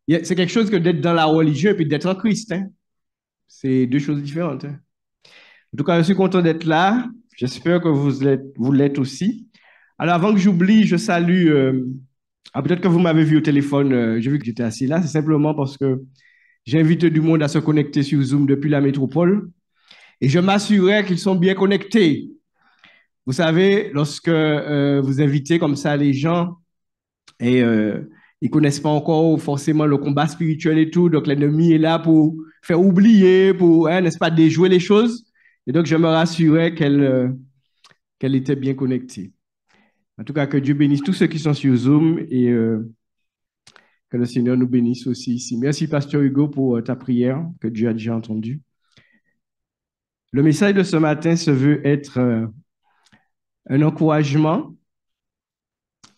C'est quelque chose que d'être dans la religion et puis d'être en Christ. Hein. C'est deux choses différentes. Hein. En tout cas, je suis content d'être là. J'espère que vous l'êtes aussi. Alors, avant que j'oublie, je salue. Peut-être que vous m'avez vu au téléphone. J'ai vu que j'étais assis là. C'est simplement parce que j'ai invité du monde à se connecter sur Zoom depuis la métropole. Et je m'assurais qu'ils sont bien connectés. Vous savez, lorsque vous invitez comme ça les gens et ils ne connaissent pas encore forcément le combat spirituel et tout, donc l'ennemi est là pour faire oublier, pour, hein, n'est-ce pas, déjouer les choses. Et donc, je me rassurais qu'elle était bien connectée. En tout cas, que Dieu bénisse tous ceux qui sont sur Zoom et que le Seigneur nous bénisse aussi ici. Merci, Pasteur Hugo, pour ta prière que Dieu a déjà entendue. Le message de ce matin se veut être un encouragement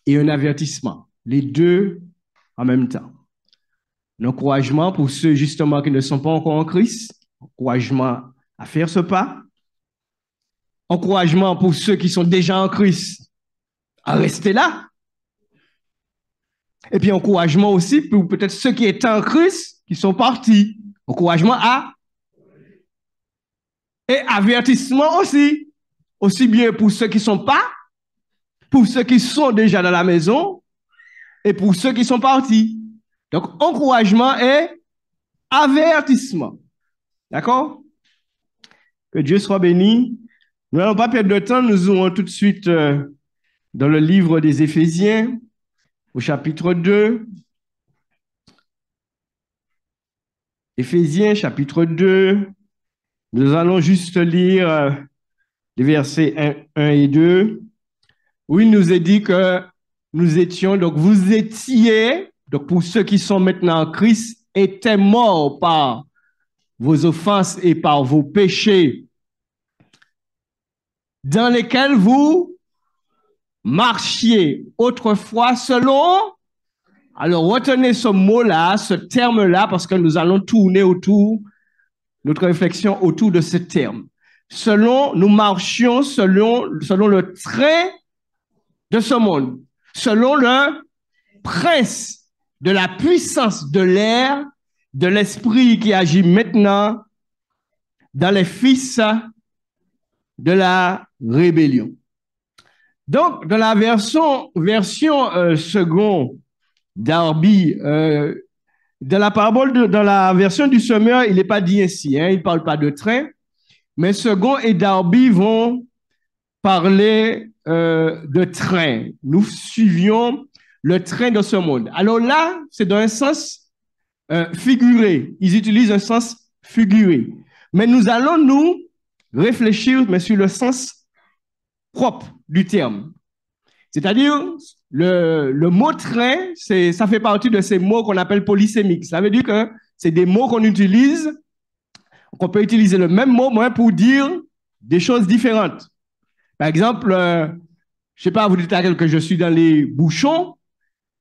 et un avertissement, les deux en même temps. L'encouragement pour ceux justement qui ne sont pas encore en Christ, encouragement à faire ce pas, encouragement pour ceux qui sont déjà en Christ à rester là, et puis encouragement aussi pour peut-être ceux qui étaient en Christ, qui sont partis, encouragement à, et avertissement aussi, aussi bien pour ceux qui ne sont pas, pour ceux qui sont déjà dans la maison, et pour ceux qui sont partis. Donc, encouragement et avertissement. D'accord? Que Dieu soit béni. Nous n'allons pas perdre de temps, nous allons tout de suite dans le livre des Éphésiens, au chapitre 2. Éphésiens, chapitre 2. Nous allons juste lire les versets 1 et 2, où il nous est dit que nous étions, donc vous étiez, donc pour ceux qui sont maintenant en Christ, étaient morts par vos offenses et par vos péchés, dans lesquels vous marchiez autrefois selon... Alors retenez ce mot-là, ce terme-là, parce que nous allons tourner autour, notre réflexion autour de ce terme. Nous marchions selon le trait de ce monde, selon le prince de la puissance de l'air, de l'esprit qui agit maintenant dans les fils de la rébellion. Donc, dans la version seconde Darby, dans la parabole, dans la version du semeur, il n'est pas dit ainsi, hein, il ne parle pas de train, mais Second et Darby vont parler de train. Nous suivions le train de ce monde. Alors là, c'est dans un sens figuré. Ils utilisent un sens figuré. Mais nous allons nous réfléchir mais sur le sens propre du terme. C'est-à-dire, le mot train, ça fait partie de ces mots qu'on appelle polysémiques. Ça veut dire que c'est des mots qu'on utilise, qu'on peut utiliser le même mot mais pour dire des choses différentes. Par exemple, je ne sais pas, vous dites à quelqu'un que je suis dans les bouchons,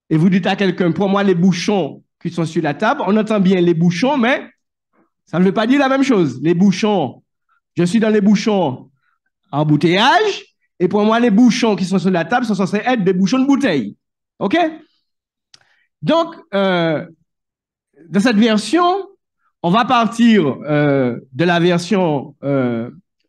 et vous dites à quelqu'un, pour moi, les bouchons qui sont sur la table, on entend bien les bouchons, mais ça ne veut pas dire la même chose. Les bouchons, je suis dans les bouchons embouteillage, et pour moi, les bouchons qui sont sur la table sont censés être des bouchons de bouteille. OK? Donc, dans cette version, on va partir de la version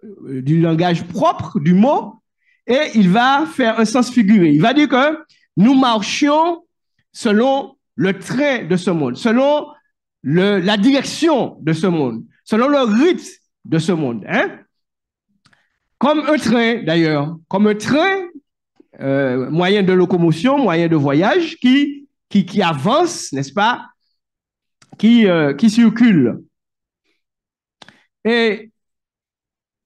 du langage propre du mot, et il va faire un sens figuré. Il va dire que nous marchions selon le trait de ce monde, selon la direction de ce monde, selon le rythme de ce monde. Hein? Comme un train, d'ailleurs, comme un train, moyen de locomotion, moyen de voyage qui avance, n'est-ce pas, qui circule. Et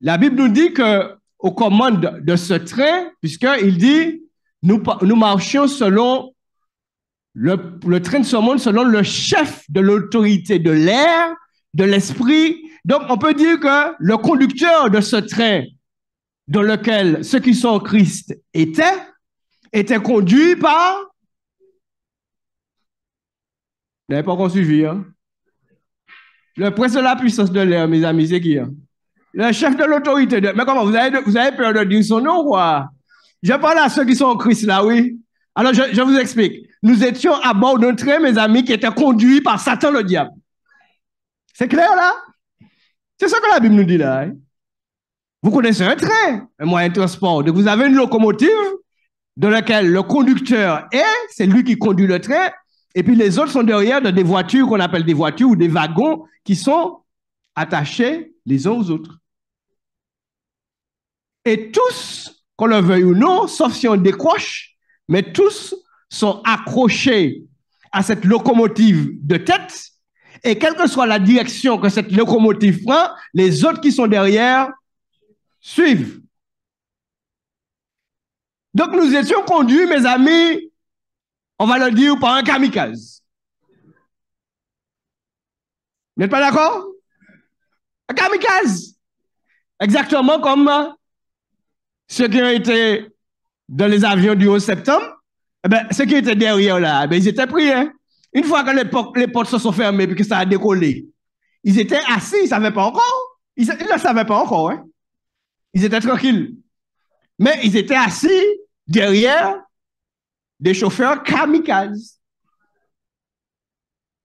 la Bible nous dit qu'aux commandes de ce train, puisqu'il dit, nous marchions selon le train de ce monde, selon le chef de l'autorité de l'air, de l'esprit. Donc, on peut dire que le conducteur de ce train dans lequel ceux qui sont en Christ étaient conduits par... Vous n'avez pas encore suivi, hein? Le prince de la puissance de l'air, mes amis, c'est qui? Hein? Le chef de l'autorité. Mais comment, vous avez peur de dire son nom, quoi? Je parle à ceux qui sont en Christ, là, oui. Alors, je vous explique. Nous étions à bord d'un train, mes amis, qui était conduit par Satan le diable. C'est clair, là? C'est ce que la Bible nous dit, là. Hein? Vous connaissez un train, un moyen de transport. Donc, vous avez une locomotive dans laquelle le conducteur est, c'est lui qui conduit le train, et puis les autres sont derrière dans des voitures qu'on appelle des voitures ou des wagons qui sont attachés les uns aux autres. Et tous, qu'on le veuille ou non, sauf si on décroche, mais tous sont accrochés à cette locomotive de tête, et quelle que soit la direction que cette locomotive prend, les autres qui sont derrière suivent. Donc nous étions conduits, mes amis, on va le dire, par un kamikaze. Vous n'êtes pas d'accord? Un kamikaze. Exactement comme ceux qui ont été dans les avions du 11 septembre. Eh ben, ceux qui étaient derrière là, eh ben, ils étaient pris. Hein? Une fois que les portes se sont fermées et que ça a décollé, ils étaient assis, ils ne savaient pas encore. Ils ne savaient pas encore. Hein? Ils étaient tranquilles. Mais ils étaient assis derrière des chauffeurs kamikazes.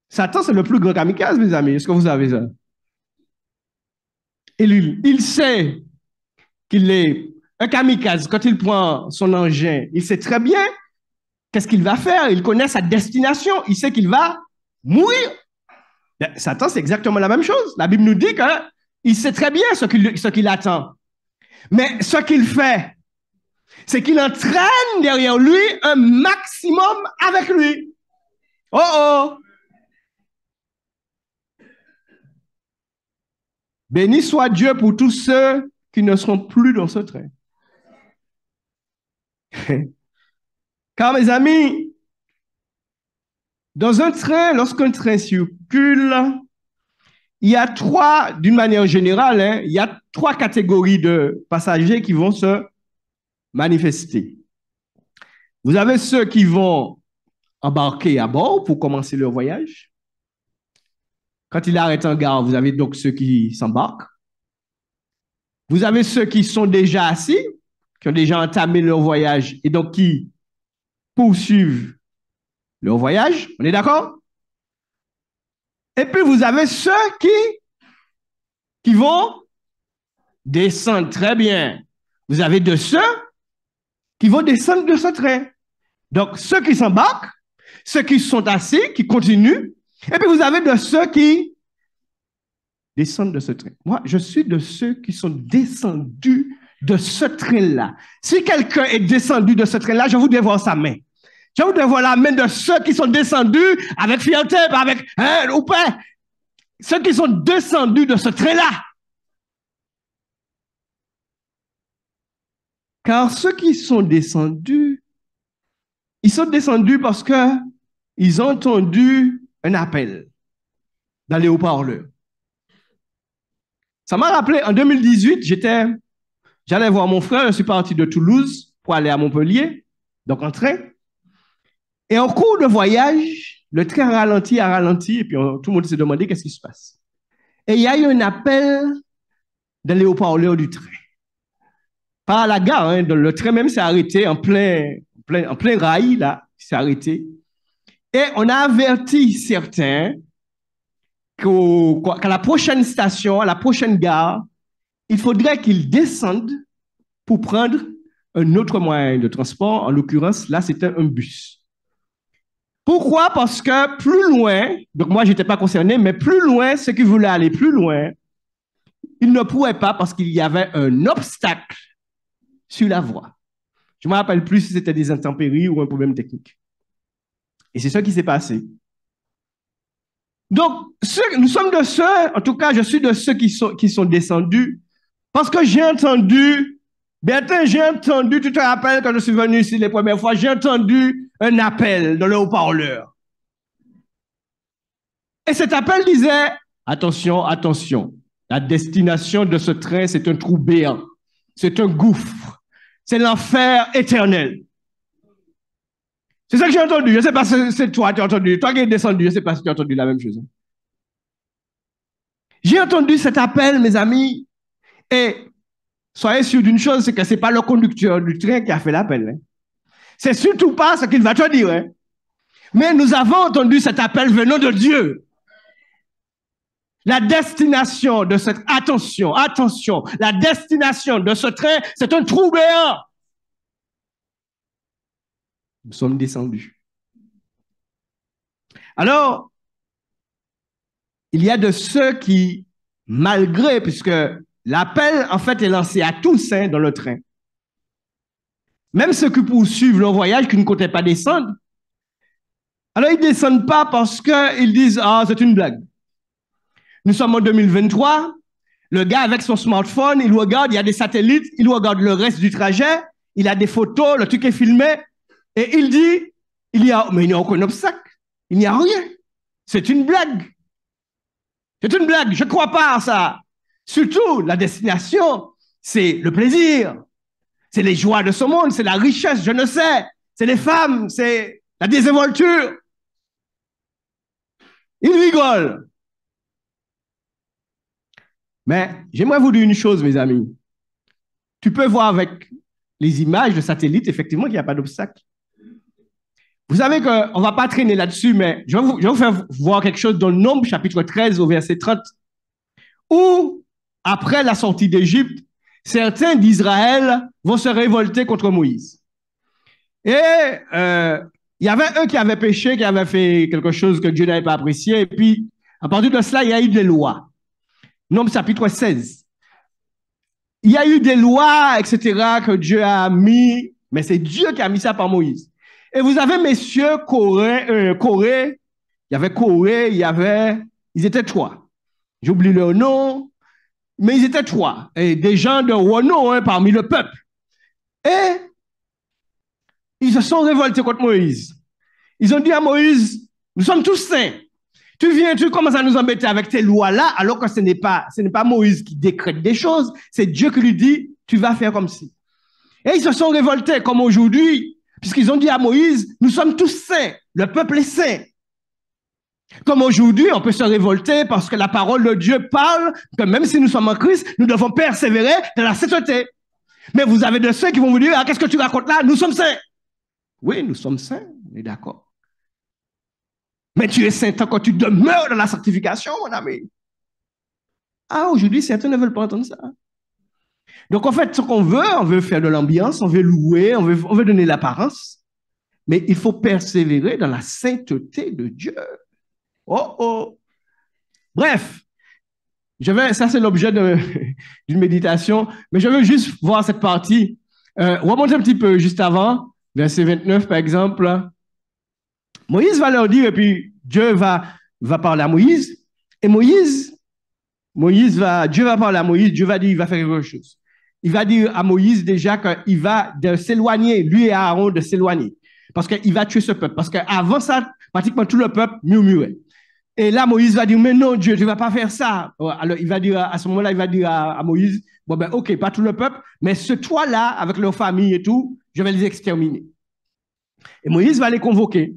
Satan, c'est le plus grand kamikaze, mes amis. Est-ce que vous savez ça? Et lui, il sait qu'il est un kamikaze. Quand il prend son engin, il sait très bien qu'est-ce qu'il va faire. Il connaît sa destination. Il sait qu'il va mourir. Satan, c'est exactement la même chose. La Bible nous dit qu'il sait très bien ce qu'il attend. Mais ce qu'il fait, c'est qu'il entraîne derrière lui un maximum avec lui. Oh oh! Béni soit Dieu pour tous ceux qui ne seront plus dans ce train. Car mes amis, dans un train, lorsqu'un train circule, il y a trois, d'une manière générale, hein, il y a trois catégories de passagers qui vont se manifester. Vous avez ceux qui vont embarquer à bord pour commencer leur voyage. Quand il arrête en gare, vous avez donc ceux qui s'embarquent. Vous avez ceux qui sont déjà assis, qui ont déjà entamé leur voyage et donc qui poursuivent leur voyage. On est d'accord? Et puis vous avez ceux qui vont descendre. Très bien. Vous avez de ceux qui vont descendre de ce train. Donc ceux qui s'embarquent, ceux qui sont assis, qui continuent, et puis vous avez de ceux qui descendent de ce train. Moi, je suis de ceux qui sont descendus de ce train-là. Si quelqu'un est descendu de ce train-là, je voudrais voir sa main. Je voudrais voir la main de ceux qui sont descendus avec fierté, avec ou pas. Ceux qui sont descendus de ce train-là. Car ceux qui sont descendus, ils sont descendus parce qu'ils ont entendu un appel dans les haut-parleurs. Ça m'a rappelé, en 2018, j'allais voir mon frère, je suis parti de Toulouse pour aller à Montpellier, donc en train. Et en cours de voyage, le train a ralenti, et puis tout le monde s'est demandé qu'est-ce qui se passe. Et il y a eu un appel dans les haut-parleurs du train. Pas à la gare, hein, le train même s'est arrêté en plein rail, là, il s'est arrêté. Et on a averti certains qu'à la prochaine station, à la prochaine gare, il faudrait qu'ils descendent pour prendre un autre moyen de transport. En l'occurrence, là, c'était un bus. Pourquoi? Parce que plus loin, donc moi, je n'étais pas concerné, mais plus loin, ceux qui voulaient aller plus loin, ils ne pouvaient pas parce qu'il y avait un obstacle sur la voie. Je ne me rappelle plus si c'était des intempéries ou un problème technique. Et c'est ce qui s'est passé. Donc, nous sommes de ceux, en tout cas, je suis de ceux qui sont descendus parce que j'ai entendu, Bertin, j'ai entendu, tu te rappelles quand je suis venu ici les premières fois, j'ai entendu un appel dans le haut-parleur. Et cet appel disait, attention, attention, la destination de ce train, c'est un trou béant, c'est un gouffre, c'est l'enfer éternel. C'est ça que j'ai entendu. Je ne sais pas si c'est toi qui as entendu. Toi qui es descendu, je ne sais pas si tu as entendu la même chose. J'ai entendu cet appel, mes amis, et soyez sûrs d'une chose, c'est que ce n'est pas le conducteur du train qui a fait l'appel. Hein. C'est surtout pas ce qu'il va te dire. Hein. Mais nous avons entendu cet appel venant de Dieu. La destination de cette... Attention, attention. La destination de ce train, c'est un trou béant. Nous sommes descendus. Alors, il y a de ceux qui, malgré, puisque l'appel, en fait, est lancé à tous hein, dans le train. Même ceux qui poursuivent leur voyage, qui ne comptaient pas descendre. Alors, ils ne descendent pas parce qu'ils disent « Ah, c'est une blague ». Nous sommes en 2023. Le gars avec son smartphone, il regarde, il y a des satellites, il regarde le reste du trajet, il a des photos, le truc est filmé, et il dit, mais il n'y a aucun obstacle, il n'y a rien. C'est une blague. C'est une blague, je ne crois pas à ça. Surtout, la destination, c'est le plaisir, c'est les joies de ce monde, c'est la richesse, je ne sais, c'est les femmes, c'est la désinvolture. Il rigole. Mais j'aimerais vous dire une chose, mes amis. Tu peux voir avec les images de satellites, effectivement, qu'il n'y a pas d'obstacle. Vous savez qu'on ne va pas traîner là-dessus, mais je vais vous faire voir quelque chose dans le Nombre, chapitre 13, au verset 30, où, après la sortie d'Égypte, certains d'Israël vont se révolter contre Moïse. Et il y avait un qui avait péché, qui avait fait quelque chose que Dieu n'avait pas apprécié, et puis, à partir de cela, il y a eu des lois. Nombre, chapitre 16. Il y a eu des lois, etc., que Dieu a mis, mais c'est Dieu qui a mis ça par Moïse. Et vous avez messieurs Corée, il y avait Corée, ils étaient trois. J'oublie leur nom, mais ils étaient trois. Et des gens de renom hein, parmi le peuple. Et ils se sont révoltés contre Moïse. Ils ont dit à Moïse, nous sommes tous saints. Tu commences à nous embêter avec tes lois-là, alors que ce n'est pas Moïse qui décrète des choses, c'est Dieu qui lui dit, tu vas faire comme ci. Et ils se sont révoltés, comme aujourd'hui, puisqu'ils ont dit à Moïse, nous sommes tous saints, le peuple est saint. Comme aujourd'hui, on peut se révolter parce que la parole de Dieu parle que même si nous sommes en Christ, nous devons persévérer dans la sainteté. Mais vous avez de ceux qui vont vous dire, ah, qu'est-ce que tu racontes là? Nous sommes saints. Oui, nous sommes saints, on est d'accord. Mais tu es saint tant que tu demeures dans la sanctification, mon ami. Ah, aujourd'hui, certains ne veulent pas entendre ça. Donc, en fait, ce qu'on veut, on veut faire de l'ambiance, on veut louer, on veut donner l'apparence. Mais il faut persévérer dans la sainteté de Dieu. Oh, oh. Bref, ça c'est l'objet d'une méditation, mais je veux juste voir cette partie. Remonte un petit peu juste avant, verset 29 par exemple. Moïse va leur dire, et puis Dieu va parler à Moïse, et Dieu va parler à Moïse, Dieu va dire, il va faire quelque chose. Il va dire à Moïse déjà qu'il va s'éloigner, lui et Aaron de s'éloigner, parce qu'il va tuer ce peuple. Parce qu'avant ça, pratiquement tout le peuple murmurait. Et là, Moïse va dire, mais non, Dieu, tu ne vas pas faire ça. Alors, il va dire, à ce moment-là, il va dire à Moïse, bon ben, ok, pas tout le peuple, mais ce toi-là, avec leur famille et tout, je vais les exterminer. Et Moïse va les convoquer.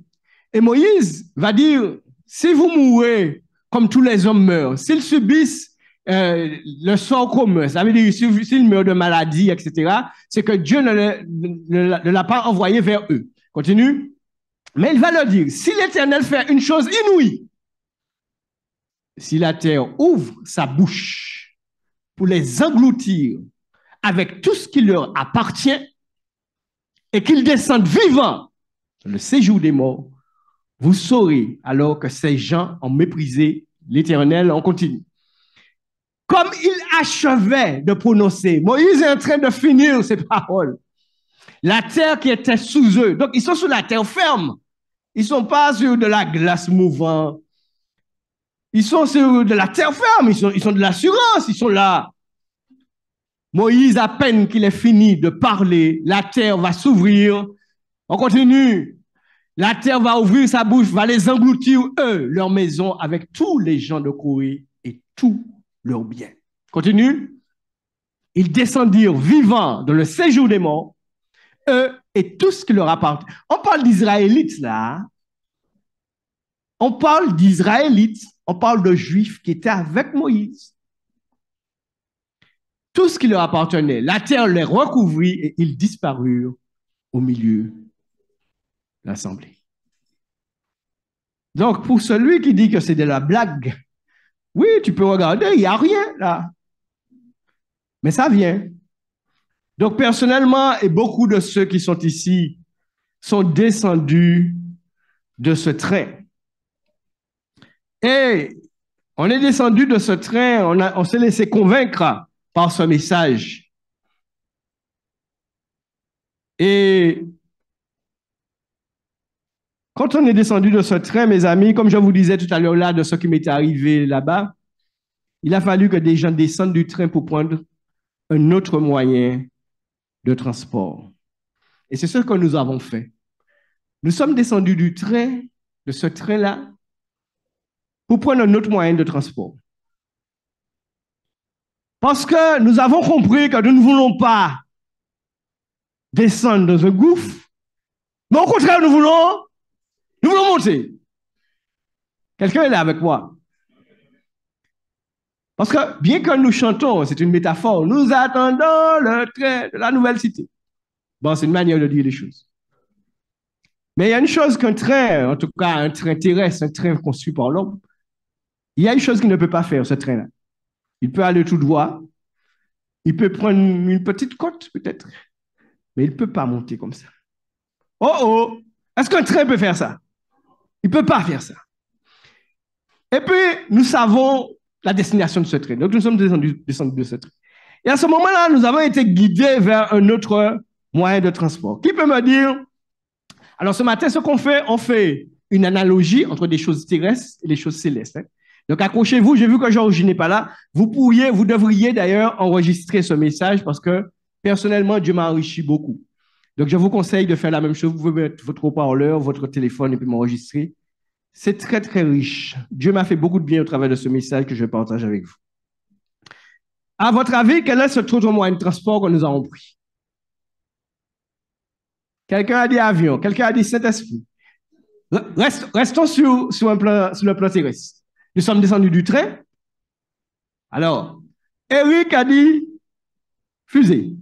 Et Moïse va dire, si vous mourrez comme tous les hommes meurent, s'ils subissent le sort commun, ça veut dire s'ils meurent de maladie, etc., c'est que Dieu ne l'a pas envoyé vers eux. Continue. Mais il va leur dire, si l'Éternel fait une chose inouïe, si la terre ouvre sa bouche pour les engloutir avec tout ce qui leur appartient et qu'ils descendent vivants dans le séjour des morts, vous saurez alors que ces gens ont méprisé l'Éternel. On continue. Comme il achevait de prononcer, Moïse est en train de finir ses paroles. La terre qui était sous eux, donc ils sont sur la terre ferme. Ils ne sont pas sur de la glace mouvante. Ils sont sur de la terre ferme, ils sont de l'assurance, ils sont là. Moïse, à peine qu'il ait fini de parler, la terre va s'ouvrir. On continue. La terre va ouvrir sa bouche, va les engloutir, eux, leur maison, avec tous les gens de Corée et tous leurs biens. Continue. Ils descendirent vivants dans le séjour des morts, eux et tout ce qui leur appartient. On parle d'Israélites là. On parle d'Israélites, on parle de Juifs qui étaient avec Moïse. Tout ce qui leur appartenait, la terre les recouvrit et ils disparurent au milieu l'Assemblée. Donc, pour celui qui dit que c'est de la blague, oui, tu peux regarder, il n'y a rien là. Mais ça vient. Donc, personnellement, et beaucoup de ceux qui sont ici sont descendus de ce train. Et on est descendu de ce train, on s'est laissé convaincre par ce message. Et quand on est descendu de ce train, mes amis, comme je vous disais tout à l'heure là, de ce qui m'était arrivé là-bas, il a fallu que des gens descendent du train pour prendre un autre moyen de transport. Et c'est ce que nous avons fait. Nous sommes descendus du train, de ce train-là, pour prendre un autre moyen de transport. Parce que nous avons compris que nous ne voulons pas descendre dans un gouffre, mais au contraire, nous voulons monter. Quelqu'un est là avec moi. Parce que bien que nous chantons, c'est une métaphore, nous attendons le train de la nouvelle cité. Bon, c'est une manière de dire les choses. Mais il y a une chose qu'un train, en tout cas un train terrestre, un train construit par l'homme, il y a une chose qu'il ne peut pas faire, ce train-là. Il peut aller tout droit, il peut prendre une petite côte peut-être, mais il ne peut pas monter comme ça. Oh oh, est-ce qu'un train peut faire ça? Il ne peut pas faire ça. Et puis, nous savons la destination de ce train. Donc, nous sommes descendus de ce train. Et à ce moment-là, nous avons été guidés vers un autre moyen de transport. Qui peut me dire, alors ce matin, ce qu'on fait, on fait une analogie entre des choses terrestres et des choses célestes. Hein. Donc, accrochez-vous, j'ai vu que Georges n'est pas là. Vous devriez d'ailleurs enregistrer ce message parce que personnellement, Dieu m'a enrichi beaucoup. Donc, je vous conseille de faire la même chose. Vous pouvez mettre votre haut-parleur, votre téléphone et puis m'enregistrer. C'est très, très riche. Dieu m'a fait beaucoup de bien au travers de ce message que je partage avec vous. À votre avis, quel est ce autre moyen de transport que nous avons pris? Quelqu'un a dit avion, quelqu'un a dit Saint-Esprit. Restons sur le plan terrestre. Nous sommes descendus du train. Alors, Eric a dit fusée.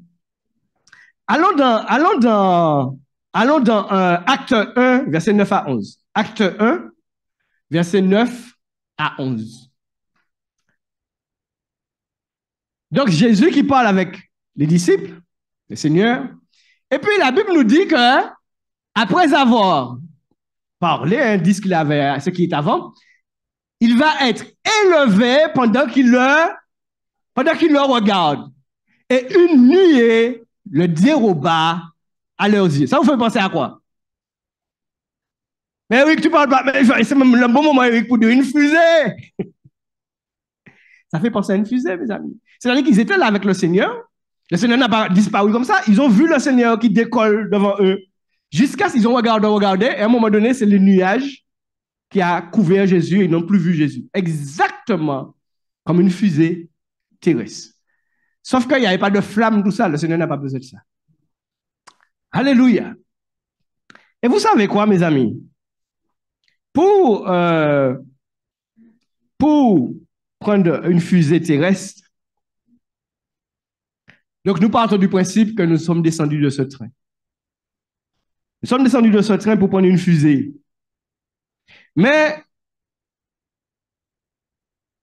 Allons dans Acte 1, verset 9 à 11. Acte 1, verset 9 à 11. Donc, Jésus qui parle avec les disciples, le Seigneur. Et puis, la Bible nous dit que, après avoir parlé, dit ce qu'il avait, ce qui est avant, il va être élevé pendant qu'il le regarde. Et une nuée le déroba à leurs yeux. Ça vous fait penser à quoi? Mais Eric, tu parles pas, mais c'est même le bon moment, Eric, pour dire une fusée. Ça fait penser à une fusée, mes amis. C'est-à-dire qu'ils étaient là avec le Seigneur. Le Seigneur n'a pas disparu comme ça. Ils ont vu le Seigneur qui décolle devant eux. Jusqu'à ce qu'ils ont regardé. Et à un moment donné, c'est le nuage qui a couvert Jésus et ils n'ont plus vu Jésus. Exactement comme une fusée terrestre. Sauf qu'il n'y avait pas de flamme, tout ça. Le Seigneur n'a pas besoin de ça. Alléluia. Et vous savez quoi, mes amis? Pour prendre une fusée terrestre, donc nous partons du principe que nous sommes descendus de ce train. Nous sommes descendus de ce train pour prendre une fusée. Mais,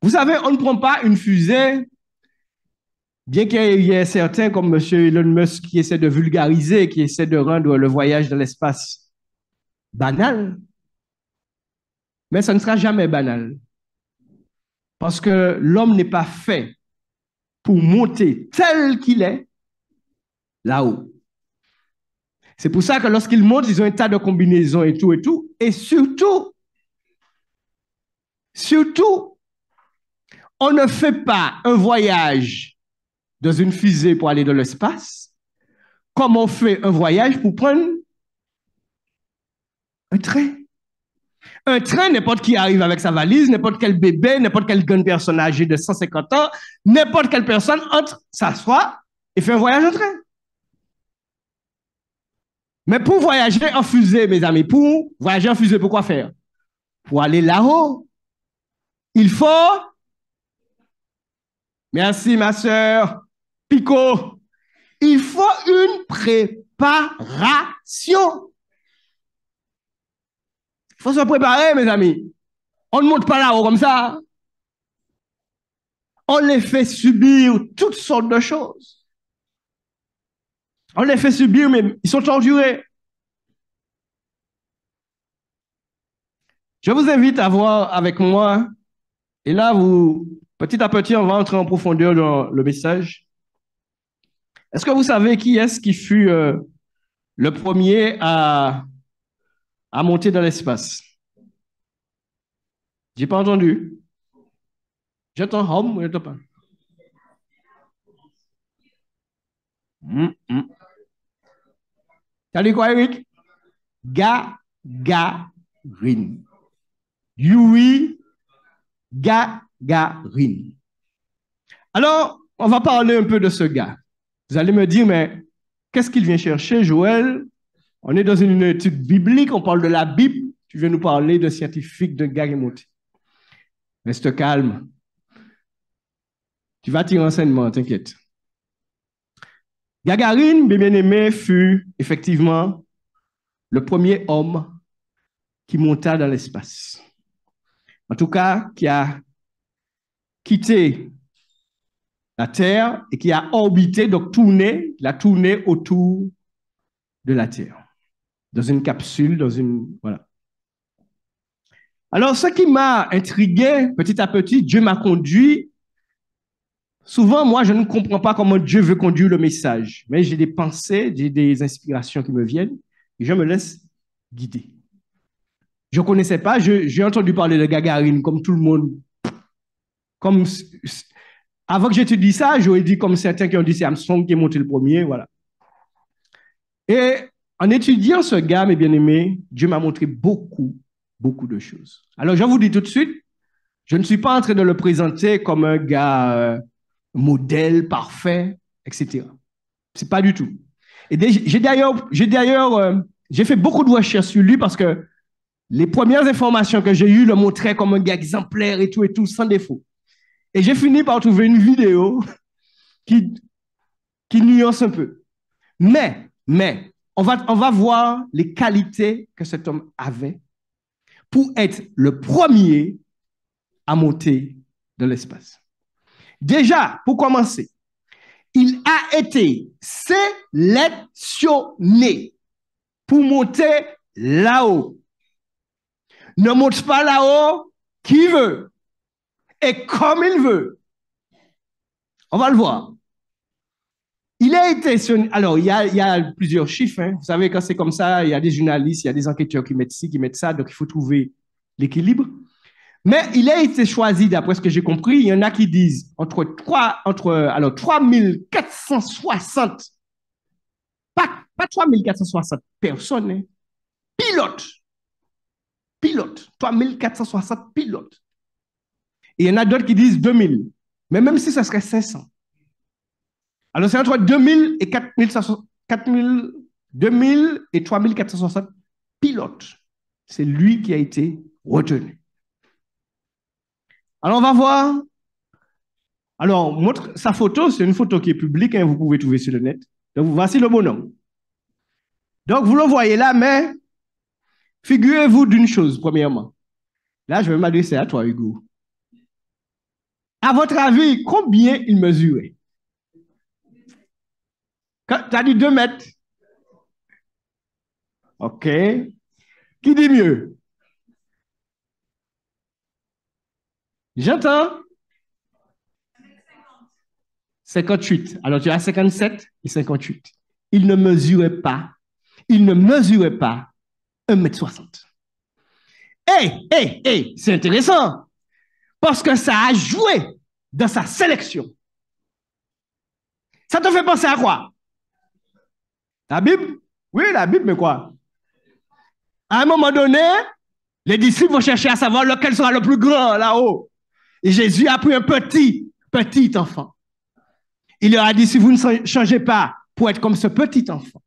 vous savez, on ne prend pas une fusée, bien qu'il y ait certains comme M. Elon Musk qui essaient de vulgariser, qui essaient de rendre le voyage dans l'espace banal. Mais ça ne sera jamais banal. Parce que l'homme n'est pas fait pour monter tel qu'il est là-haut. C'est pour ça que lorsqu'ils montent, ils ont un tas de combinaisons et tout. Et surtout, on ne fait pas un voyage dans une fusée pour aller dans l'espace comme on fait un voyage pour prendre un train. Un train, n'importe qui arrive avec sa valise, n'importe quel bébé, n'importe quel jeune personne âgé de 150 ans, n'importe quelle personne entre, s'assoit et fait un voyage en train. Mais pour voyager en fusée, mes amis, pour voyager en fusée, pourquoi faire? Pour aller là-haut, il faut... Merci, ma sœur Pico. Il faut une préparation. Il faut se préparer, mes amis. On ne monte pas là-haut comme ça. On les fait subir toutes sortes de choses. On les fait subir, mais ils sont torturés. Je vous invite à voir avec moi. Et là, petit à petit, on va entrer en profondeur dans le message. Est-ce que vous savez qui est-ce qui fut le premier à monter dans l'espace? J'ai pas entendu. J'entends homme, ou j'entends pas. T'as dit quoi, Eric? Gagarin. Yuri Gagarin. Alors, on va parler un peu de ce gars. Vous allez me dire, mais qu'est-ce qu'il vient chercher, Joël? On est dans une étude biblique, on parle de la Bible. Tu viens nous parler de scientifique, de gars qui est monté. Reste calme. Tu vas tirer enseignement, t'inquiète. Gagarine, bien-aimé, fut effectivement le premier homme qui monta dans l'espace. En tout cas, qui a quitté la Terre et qui a orbité, donc tourné, il a tourné autour de la Terre, dans une capsule, voilà. Alors, ce qui m'a intrigué, petit à petit, Dieu m'a conduit. Souvent, moi, je ne comprends pas comment Dieu veut conduire le message, mais j'ai des pensées, j'ai des inspirations qui me viennent et je me laisse guider. Je ne connaissais pas, j'ai entendu parler de Gagarine comme tout le monde. Comme, avant que j'étudie ça, j'aurais dit comme certains qui ont dit c'est Armstrong qui est monté le premier, voilà. Et en étudiant ce gars, mes bien-aimés, Dieu m'a montré beaucoup de choses. Alors, je vous dis tout de suite, je ne suis pas en train de le présenter comme un gars modèle, parfait, etc. C'est pas du tout. Et j'ai fait beaucoup de recherches sur lui parce que les premières informations que j'ai eues le montraient comme un gars exemplaire et tout, sans défaut. Et j'ai fini par trouver une vidéo qui nuance un peu. Mais, on va voir les qualités que cet homme avait pour être le premier à monter dans l'espace. Déjà, pour commencer, il a été sélectionné pour monter là-haut. Ne monte pas là-haut qui veut et comme il veut. On va le voir. Il a été... Alors, il y a plusieurs chiffres. Hein. Vous savez, quand c'est comme ça, il y a des journalistes, il y a des enquêteurs qui mettent ci, qui mettent ça, donc il faut trouver l'équilibre. Mais il a été choisi, d'après ce que j'ai compris, il y en a qui disent entre 3460, pas 3460 personnes, hein, pilotes, 3460 pilotes. Et il y en a d'autres qui disent 2000, mais même si ça serait 500. Alors c'est entre 2000 et 2000 et 3460 pilotes. C'est lui qui a été retenu. Alors on va voir. Alors, montre sa photo, c'est une photo qui est publique, hein, vous pouvez trouver sur le net. Donc, voici le bonhomme. Donc, vous le voyez là, mais figurez-vous d'une chose, premièrement. Là, je vais m'adresser à toi, Hugo. À votre avis, combien il mesurait? Tu as dit 2 mètres. OK. Qui dit mieux? J'entends 58. Alors, tu as 57 et 58. Il ne mesurait pas 1,60 m. C'est intéressant. Parce que ça a joué dans sa sélection. Ça te fait penser à quoi? La Bible? Oui, la Bible, mais quoi? À un moment donné, les disciples vont chercher à savoir lequel sera le plus grand là-haut. Et Jésus a pris un petit enfant. Il leur a dit, si vous ne changez pas pour être comme ce petit enfant,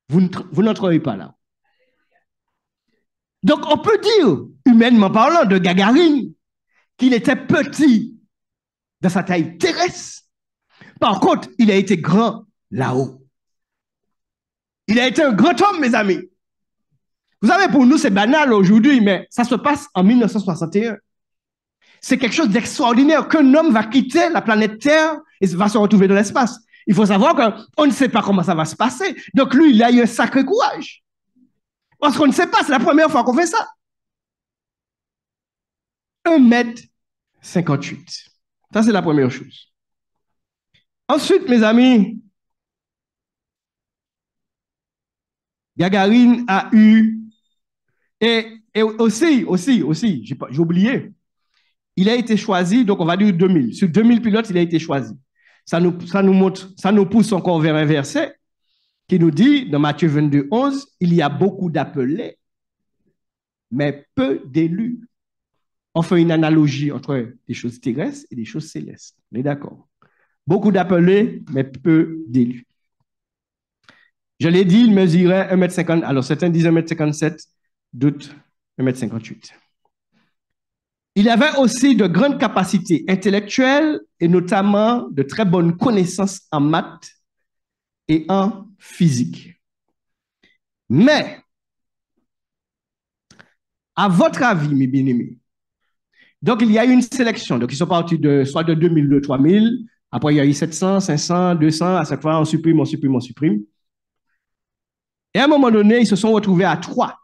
vous n'entrerez pas là. Donc, on peut dire, humainement parlant, de Gagarine, qu'il était petit dans sa taille terrestre. Par contre, il a été grand là-haut. Il a été un grand homme, mes amis. Vous savez, pour nous, c'est banal aujourd'hui, mais ça se passe en 1961. C'est quelque chose d'extraordinaire qu'un homme va quitter la planète Terre et va se retrouver dans l'espace. Il faut savoir qu'on ne sait pas comment ça va se passer. Donc lui, il a eu un sacré courage. Parce qu'on ne sait pas, c'est la première fois qu'on fait ça. 1,58 m. Ça, c'est la première chose. Ensuite, mes amis, Gagarine a eu, et aussi, j'ai oublié, il a été choisi, donc on va dire 2000. Sur 2000 pilotes, il a été choisi. Ça nous montre, ça nous pousse encore vers un verset qui nous dit, dans Matthieu 22, 11, il y a beaucoup d'appelés, mais peu d'élus. On fait une analogie entre des choses terrestres et des choses célestes. On est d'accord? Beaucoup d'appelés, mais peu d'élus. Je l'ai dit, il mesurait 1,50 m. Alors, certains disent 1,57 m, d'autres 1,58 m. Il avait aussi de grandes capacités intellectuelles et notamment de très bonnes connaissances en maths et en physique. Mais, à votre avis, mes bien-aimés, donc il y a eu une sélection. Donc, ils sont partis soit de 2000, de 3000. Après, il y a eu 700, 500, 200. À chaque fois, on supprime. Et à un moment donné, ils se sont retrouvés à 3.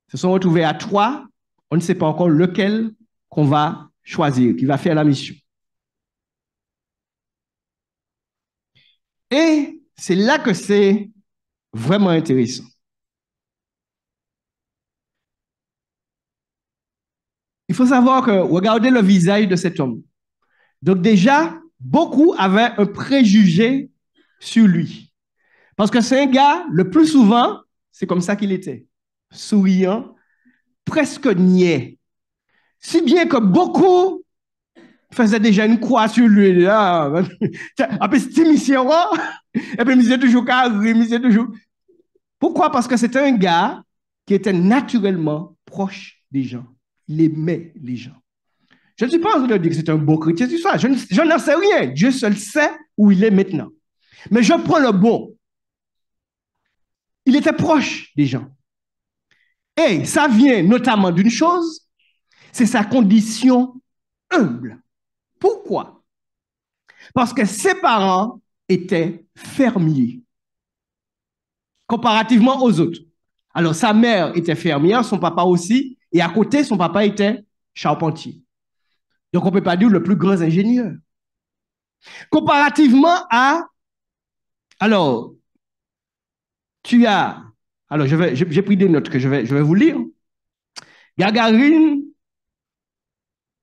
Ils se sont retrouvés à 3. On ne sait pas encore lequel qu'on va choisir, qui va faire la mission. Et c'est là que c'est vraiment intéressant. Il faut savoir que, regardez le visage de cet homme. Donc déjà, beaucoup avaient un préjugé sur lui. Parce que c'est un gars, le plus souvent, c'est comme ça qu'il était. Souriant, presque niais. Si bien que beaucoup faisaient déjà une croix sur lui. Là. Après, c'est mission, et puis il disait toujours carré, il disait toujours. Pourquoi? Parce que c'était un gars qui était naturellement proche des gens. Il aimait les gens. Je ne suis pas en train de dire que c'est un beau chrétien, c'est ça. Je n'en sais rien. Dieu seul sait où il est maintenant. Mais je prends le bon. Il était proche des gens. Et ça vient notamment d'une chose, c'est sa condition humble. Pourquoi? Parce que ses parents étaient fermiers, comparativement aux autres. Alors, sa mère était fermière, son papa aussi, et à côté, son papa était charpentier. Donc, on ne peut pas dire le plus grand ingénieur. Comparativement à... Alors, Alors, j'ai pris des notes que je vais vous lire. Gagarine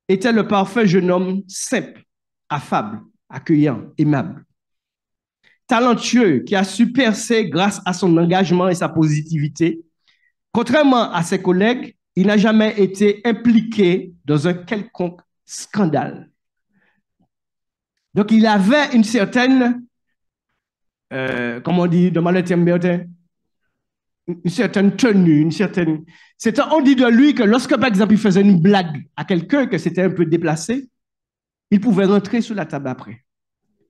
était le parfait jeune homme simple, affable, accueillant, aimable. Talentueux, qui a su percer grâce à son engagement et sa positivité. Contrairement à ses collègues, il n'a jamais été impliqué dans un quelconque scandale. Donc, il avait une certaine, comment on dit, demande le terme, une certaine tenue, une certaine... On dit de lui que lorsque, par exemple, il faisait une blague à quelqu'un, que c'était un peu déplacé, il pouvait rentrer sous la table après.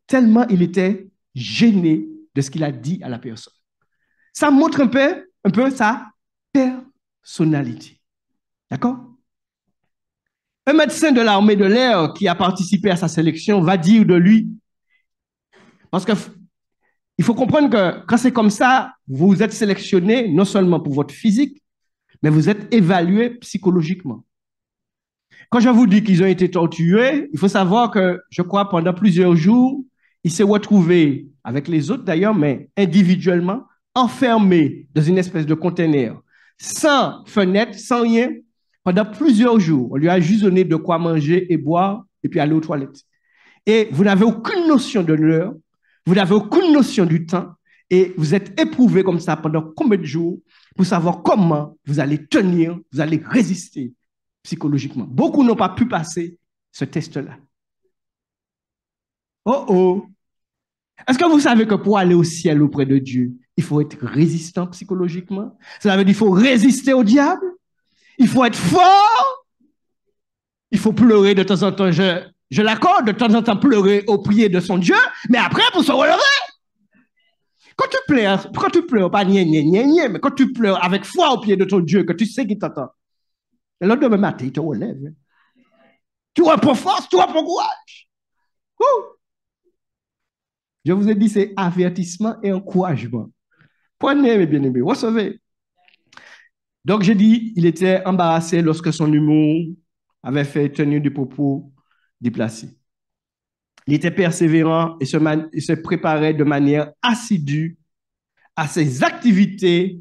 Tellement il était gêné de ce qu'il a dit à la personne. Ça montre un peu sa personnalité. D'accord? Un médecin de l'armée de l'air qui a participé à sa sélection va dire de lui, parce qu'il faut comprendre que quand c'est comme ça, vous êtes sélectionné non seulement pour votre physique, mais vous êtes évalué psychologiquement. Quand je vous dis qu'ils ont été torturés, il faut savoir que, je crois, pendant plusieurs jours, il s'est retrouvé, avec les autres d'ailleurs, mais individuellement, enfermé dans une espèce de conteneur, sans fenêtre, sans rien, pendant plusieurs jours. On lui a juste donné de quoi manger et boire, et puis aller aux toilettes. Et vous n'avez aucune notion de l'heure, vous n'avez aucune notion du temps, et vous êtes éprouvé comme ça pendant combien de jours pour savoir comment vous allez tenir, vous allez résister psychologiquement. Beaucoup n'ont pas pu passer ce test-là. Oh oh! Est-ce que vous savez que pour aller au ciel auprès de Dieu, il faut être résistant psychologiquement? Cela veut dire qu'il faut résister au diable? Il faut être fort? Il faut pleurer de temps en temps. Je l'accorde, de temps en temps pleurer au pied de son Dieu, mais après, pour se relever. Quand tu pleures, pas mais quand tu pleures avec foi au pied de ton Dieu, que tu sais qu'il t'entend, le lendemain matin, il te relève. Tu reprends force, tu reprends courage. Ouh. Je vous ai dit, c'est avertissement et encouragement. Prenez, mes bien-aimés, recevez. Donc, j'ai dit, il était embarrassé lorsque son humour avait fait tenir des propos déplacés. Il était persévérant et se préparait de manière assidue à ses activités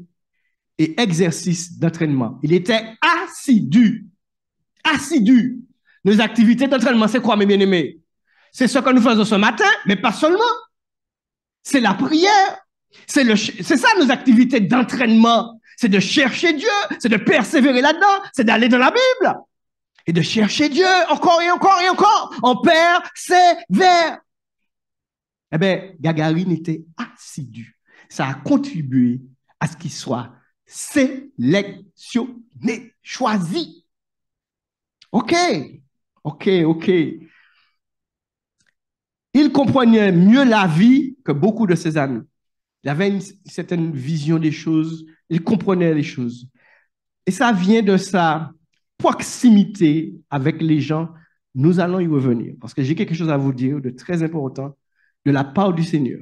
et exercices d'entraînement. Il était assidu. Assidu. Nos activités d'entraînement, c'est quoi, mes bien-aimés? C'est ce que nous faisons ce matin, mais pas seulement. C'est la prière. C'est ça nos activités d'entraînement. C'est de chercher Dieu, c'est de persévérer là-dedans, c'est d'aller dans la Bible et de chercher Dieu encore et encore et encore. On persévère. Eh bien, Gagarine était assidu. Ça a contribué à ce qu'il soit sélectionné, choisi. OK. Il comprenait mieux la vie que beaucoup de ses amis. Il avait une certaine vision des choses, il comprenait les choses. Et ça vient de sa proximité avec les gens. Nous allons y revenir, parce que j'ai quelque chose à vous dire de très important de la part du Seigneur.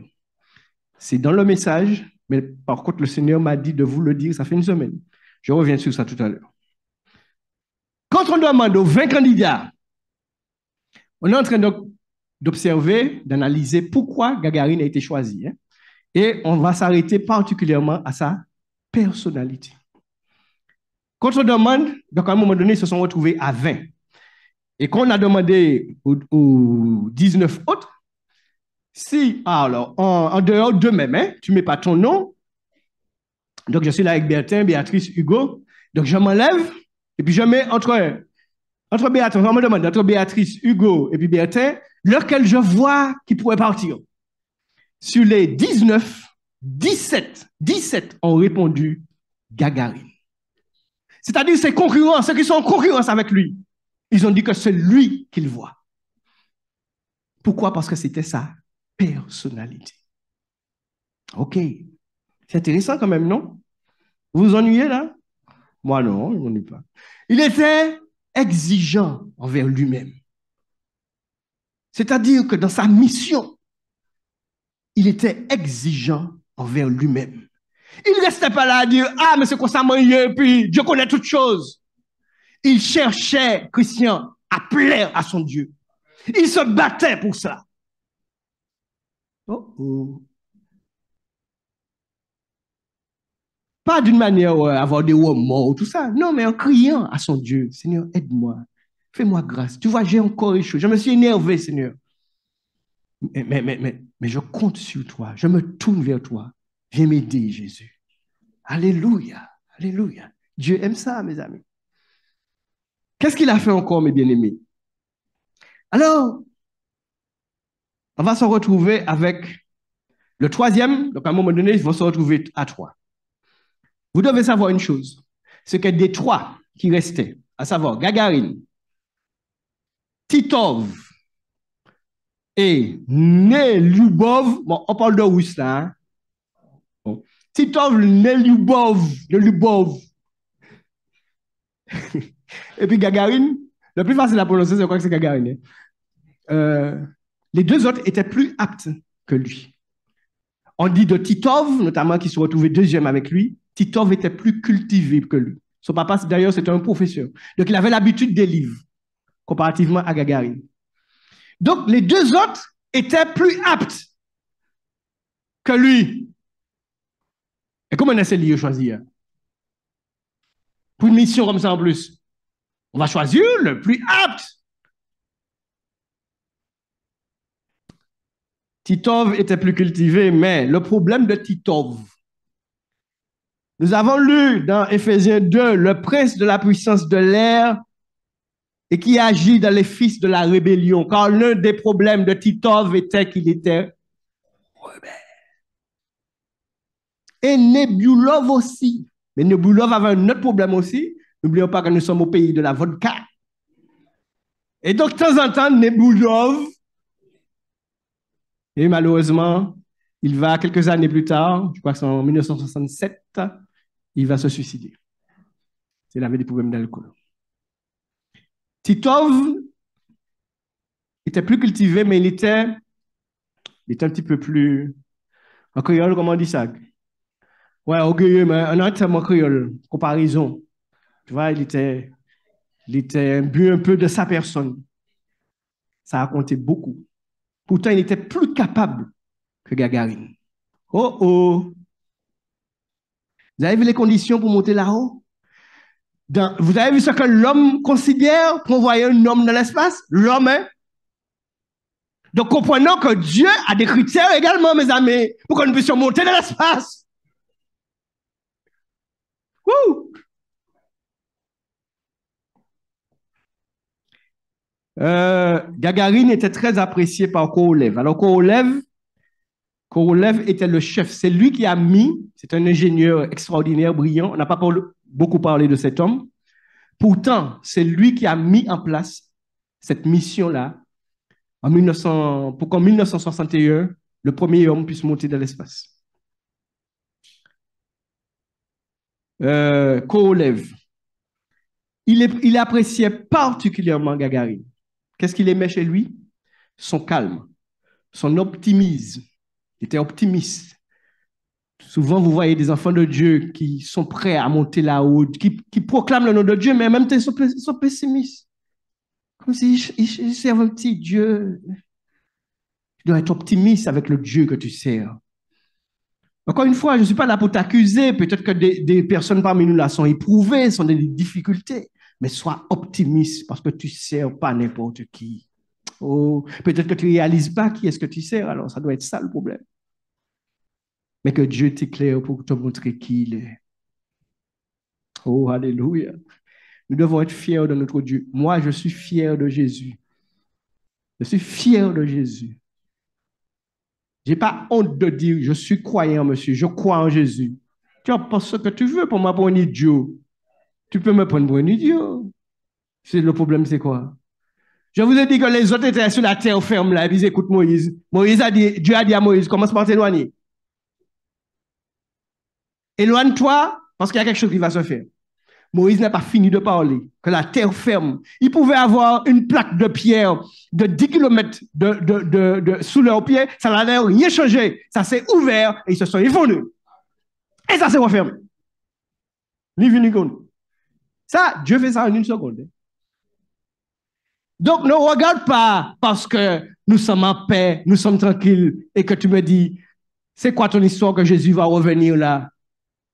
C'est dans le message, mais par contre, le Seigneur m'a dit de vous le dire, ça fait une semaine. Je reviens sur ça tout à l'heure. Quand on demande aux 20 candidats, on est en train d'observer, d'analyser pourquoi Gagarine a été choisi. Hein? Et on va s'arrêter particulièrement à sa personnalité. Quand on demande, donc à un moment donné, ils se sont retrouvés à 20. Et quand on a demandé aux 19 autres, si, alors, en dehors d'eux-mêmes, hein, tu ne mets pas ton nom, donc je suis là avec Bertin, Béatrice, Hugo, donc je m'enlève, et puis je mets entre Béatrice, on me demande, entre Béatrice, Hugo et puis Bertin, lequel je vois qui pourrait partir. Sur les 19, 17 ont répondu Gagarine. C'est-à-dire ses concurrents, ceux qui sont en concurrence avec lui, ils ont dit que c'est lui qu'ils voient. Pourquoi? Parce que c'était sa personnalité. OK. C'est intéressant quand même, non? Vous vous ennuyez là? Moi non, je ne m'ennuie pas. Il était exigeant envers lui-même. C'est-à-dire que dans sa mission, il était exigeant envers lui-même. Il ne restait pas là à dire, ah, mais c'est quoi ça, moi, et puis Dieu connaît toutes choses. Il cherchait, Christian, à plaire à son Dieu. Il se battait pour ça. Oh, oh. Pas d'une manière avoir des remords ou tout ça. Non, mais en criant à son Dieu, Seigneur, aide-moi. Fais-moi grâce. Tu vois, j'ai encore échoué. Je me suis énervé, Seigneur. Mais je compte sur toi. Je me tourne vers toi. Viens m'aider, Jésus. Alléluia. Alléluia. Dieu aime ça, mes amis. Qu'est-ce qu'il a fait encore, mes bien-aimés? Alors, on va se retrouver avec le troisième. Donc, à un moment donné, ils vont se retrouver à 3. Vous devez savoir une chose. C'est que des 3 qui restaient, à savoir Gagarine, Titov et Nelyubov, bon, on parle de russe là. Hein? Bon. Titov, Nelyubov. Et puis Gagarine, le plus facile à prononcer, c'est quoi que c'est Gagarine. Les 2 autres étaient plus aptes que lui. On dit de Titov, notamment qui se retrouvait 2e avec lui, Titov était plus cultivé que lui. Son papa, d'ailleurs, c'était un professeur. Donc, il avait l'habitude des livres, comparativement à Gagarine. Donc, les 2 autres étaient plus aptes que lui. Et comment on essaie de choisir? Pour une mission comme ça en plus, on va choisir le plus apte. Titov était plus cultivé, mais le problème de Titov, nous avons lu dans Éphésiens 2, le prince de la puissance de l'air et qui agit dans les fils de la rébellion, car l'un des problèmes de Titov était qu'il était rebelle. Et Nebulov aussi. Mais Nebulov avait un autre problème aussi. N'oublions pas que nous sommes au pays de la vodka. Et donc, de temps en temps, Nebulov, et malheureusement, il va, quelques années plus tard, je crois que c'est en 1967, il va se suicider. Il avait des problèmes d'alcool. Titov était plus cultivé, mais il était un petit peu plus... En créole, comment on dit ça? Ouais, orgueilleux, mais un autre terme en créole, comparaison. Tu vois, il était imbu un peu de sa personne. Ça a compté beaucoup. Pourtant, il était plus capable que Gagarine. Oh oh! Vous avez vu les conditions pour monter là-haut? Vous avez vu ce que l'homme considère pour envoyer un homme dans l'espace? L'homme, hein? Donc, comprenons que Dieu a des critères également, mes amis, pour que nous puissions monter dans l'espace. Gagarine était très apprécié par Korolev. Alors, Korolev était le chef. C'est lui qui a mis, c'est un ingénieur extraordinaire, brillant. On n'a pas beaucoup parlé de cet homme. Pourtant, c'est lui qui a mis en place cette mission-là pour qu'en 1961, le premier homme puisse monter dans l'espace. Korolev, il appréciait particulièrement Gagarine. Qu'est-ce qu'il aimait chez lui? Son calme, son optimisme. Il était optimiste. Souvent, vous voyez des enfants de Dieu qui sont prêts à monter là-haut, qui proclament le nom de Dieu, mais en même temps, ils sont pessimistes. Comme s'ils servent un petit Dieu. Tu dois être optimiste avec le Dieu que tu sers. Encore une fois, je ne suis pas là pour t'accuser. Peut-être que des personnes parmi nous là sont éprouvées, sont des difficultés. Mais sois optimiste parce que tu ne sers pas n'importe qui. Oh, peut-être que tu ne réalises pas qui est-ce que tu sers. Alors, ça doit être ça le problème. Mais que Dieu t'éclaire pour te montrer qui il est. Oh, alléluia. Nous devons être fiers de notre Dieu. Moi, je suis fier de Jésus. Je suis fier de Jésus. Je n'ai pas honte de dire, je suis croyant, monsieur, je crois en Jésus. Tu en penses ce que tu veux pour moi pour un idiot. Tu peux me prendre pour un idiot. Le problème, c'est quoi? Je vous ai dit que les autres étaient sur la terre ferme là, et puis ils écoutent Moïse. Dieu a dit à Moïse, commence par t'éloigner. Éloigne-toi, parce qu'il y a quelque chose qui va se faire. Moïse n'a pas fini de parler, que la terre ferme. Ils pouvaient avoir une plaque de pierre de 10 km sous leurs pieds, ça n'allait rien changer. Ça s'est ouvert et ils se sont effondrés. Et ça s'est refermé. Ni vu ni connu. Ça, Dieu fait ça en une seconde. Donc, ne regarde pas parce que nous sommes en paix, nous sommes tranquilles et que tu me dis, c'est quoi ton histoire que Jésus va revenir là?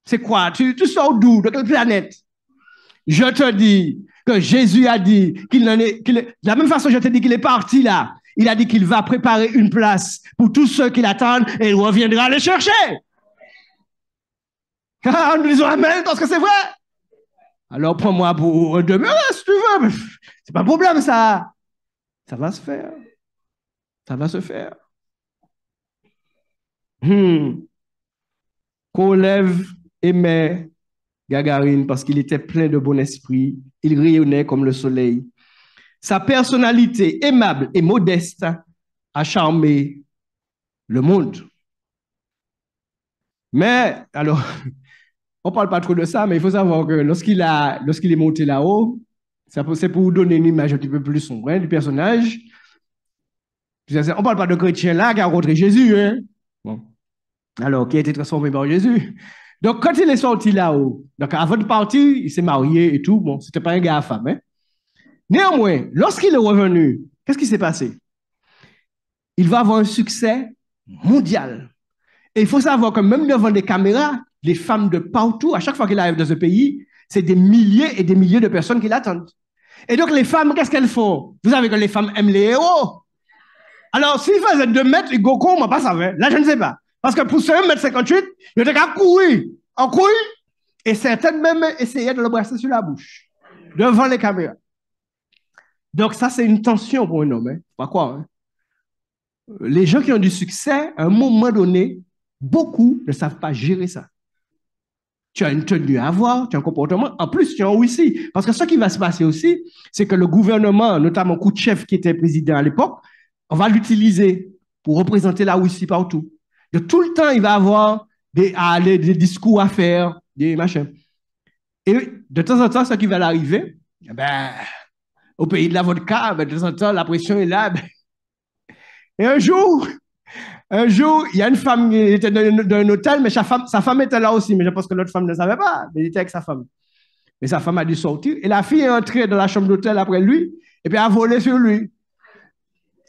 C'est quoi? Tu sors d'où? De quelle planète? Je te dis que Jésus a dit de la même façon, je te dis qu'il est parti là. Il a dit qu'il va préparer une place pour tous ceux qui l'attendent et il reviendra les chercher. Nous disons Amen parce que c'est vrai. Alors prends-moi pour demain si tu veux. Mais c'est pas un problème ça. Ça va se faire. Ça va se faire. Korolev aimait Gagarine parce qu'il était plein de bon esprit. Il rayonnait comme le soleil. Sa personnalité aimable et modeste a charmé le monde. Mais, alors, on ne parle pas trop de ça, mais il faut savoir que lorsqu'il est monté là-haut, c'est pour vous donner une image un petit peu plus sombre du personnage. On ne parle pas de chrétien là qui a rencontré Jésus. Hein? Bon. Alors, qui a été transformé par Jésus. Donc, quand il est sorti là-haut, donc avant de partir, il s'est marié et tout. Bon, c'était pas un gars à femme. Hein? Néanmoins, lorsqu'il est revenu, qu'est-ce qui s'est passé? Il va avoir un succès mondial. Et il faut savoir que même devant des caméras, les femmes de partout, à chaque fois qu'il arrive dans un pays, c'est des milliers et des milliers de personnes qui l'attendent. Et donc, les femmes, qu'est-ce qu'elles font? Vous savez que les femmes aiment les héros. Alors, s'il faisait 2 mètres, Goku, on ne pas savoir. Là, je ne sais pas. Parce que pour ce 1,58 m, il était qu'à courir. En courir. Et certaines même essayaient de le brasser sur la bouche. Devant les caméras. Donc, ça, c'est une tension pour un homme. Hein. Pas quoi. Hein. Les gens qui ont du succès, à un moment donné, beaucoup ne savent pas gérer ça. Tu as une tenue à avoir, tu as un comportement. En plus, tu as un aussi. Parce que ce qui va se passer aussi, c'est que le gouvernement, notamment Khrouchtchev qui était président à l'époque, on va l'utiliser pour représenter la Russie partout. De tout le temps, il va avoir des discours à faire, des machins. Et de temps en temps, ce qui va l'arriver, ben, au pays de la vodka, ben, de temps en temps, la pression est là. Ben. Et un jour, il y a une femme qui était dans un hôtel, mais sa femme était là aussi, mais je pense que l'autre femme ne savait pas, mais il était avec sa femme. Et sa femme a dû sortir. Et la fille est entrée dans la chambre d'hôtel après lui, et puis a volé sur lui.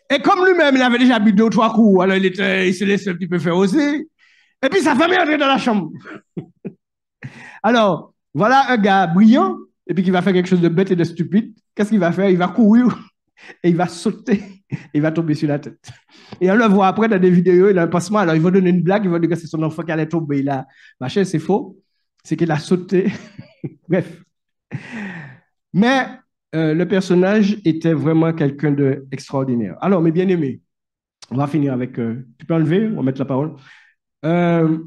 Et comme lui-même, il avait déjà bu 2 ou 3 coups, alors il se laissait un petit peu faire aussi. Et puis sa femme est entrée dans la chambre. Alors, voilà un gars brillant, et puis qui va faire quelque chose de bête et de stupide. Qu'est-ce qu'il va faire? Il va courir et il va sauter, et il va tomber sur la tête. Et on le voit après dans des vidéos, il a un pansement, alors il va donner une blague, il va dire que c'est son enfant qui allait tomber là. Machin, c'est faux. C'est qu'il a sauté. Bref. Mais le personnage était vraiment quelqu'un d'extraordinaire. Alors, mes bien-aimés, on va finir avec... tu peux enlever, on va mettre la parole. Euh,